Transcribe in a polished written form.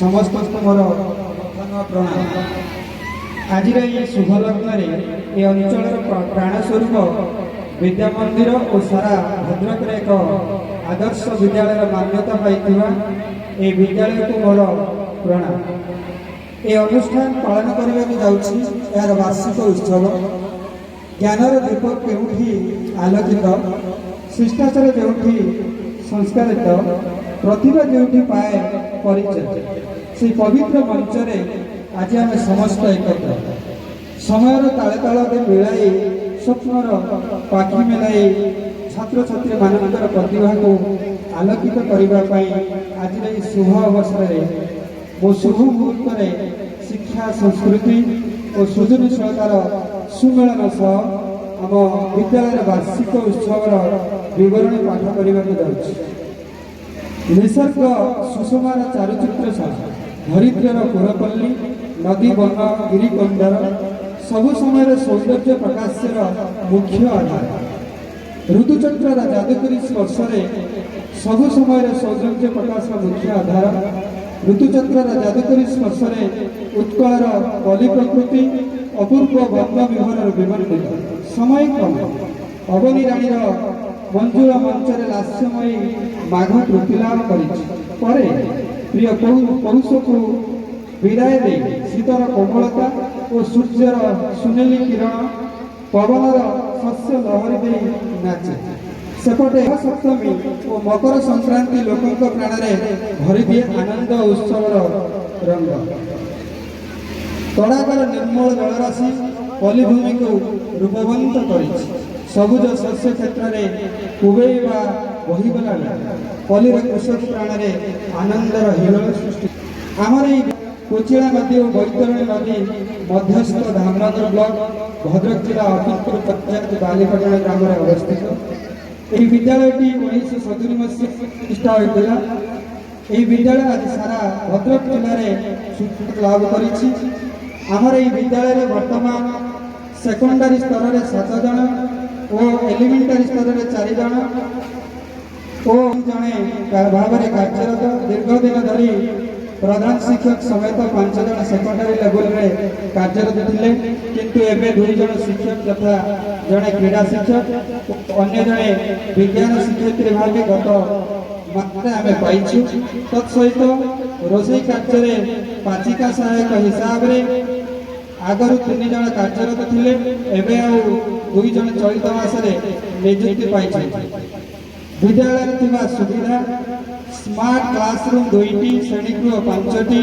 समस्त मोर प्रणाम। आज शुभ लग्न ये अंचल प्राणस्वरूप विद्या मंदिर और सारा भद्रक एक आदर्श विद्यालय मान्यता पाई विद्यालय को मोर प्रणाम। ये अनुष्ठान पालन करने को जाऊँगी यार वार्षिक उत्सव। ज्ञानर दीप केउठी आलोकित, शिष्टाचार जोठी संस्कारित, प्रतिभा जोठी पाए परिचय, से पवित्र मंचरे आज आम समस्त एकत्र समयर ताले ताल मिलाई स्वप्नर पाखी मेलाई छात्र छात्री मानकर प्रतिभा को आलोकित करने आज शुभ अवसर वो शुभ मुहूर्त शिक्षा संस्कृति और सृजनशीलतार सुमेलन सह आम विद्यालय वार्षिक उत्सवर विवरणी पाठ करने को जाऊँगी। निसर्ग सुषमार चारुचित्र धरित्रीर पुरपल्ली नदी वन गिरिकंदर सबु समय सौंदर्य प्रकाशर मुख्य आधार। ऋतुचक्र जादुकरी स्पर्श सबु समय सौंदर्य प्रकाश मुख्य आधार। ऋतुचक्र जादुकरी स्पर्श उत्कलर बलि प्रकृति अपूर्व बंद विभर विमंडित समय क्रम अवनी राणीर मंजुला मंचरे लास्यमयी माघ तृप्ति लाभ कर प्रिय पौष को विदाय दे शीतर कोमलता और सूर्यर सुनेली किरण पवनर शस्य लहरी दे नाचे सेपटे सप्तमी और मकर संक्रांति लोकों प्राण में भरी दिए आनंद उत्सवर रंग। तड़ाकर निर्मल जलराशि पलिभूमि को रूपवंत कर सबुज शस्य क्षेत्र में कुबेवा बहीगला पलिर कृषक प्राण में आनंदर हिरण सृष्टि। आमर कोचिला नदी और बैतरणी नदी मध्यस्थ धामनगर ब्लॉक भद्रक जिला अकिलपुर पंचायत बालीपटना ग्राम में अवस्थित। यह विद्यालय 1970 मसीह प्रतिष्ठा होता। यह विद्यालय आज सारा भद्रक जिले में स्वीकृति लाभ कर विद्यालय वर्तमान सेकेंडरी स्तर में 7 जन और एलिमेंटरी स्तर में 4 जन और जड़े भाव में कार्यरत। दीर्घ दिन धरी प्रधान शिक्षक समेत 5 जन सेकेंडरी लेवल में कार्यरत थे, किंतु एवं 2 जन शिक्षक तथा जड़े क्रीड़ा शिक्षक अन्य जड़े विज्ञान शिक्षयित्री भाव गत मात्रा आम पाइछु। तत्सहित रोषई कार्य पाचिका सहायक हिसाब से आगु 3 जन कार्यरत थे, एवं 2 जन चलित मासरे नियुक्ति पाई। विद्यालय सुविधा स्मार्ट क्लासरूम 2टी, श्रेणीगृह 5टी।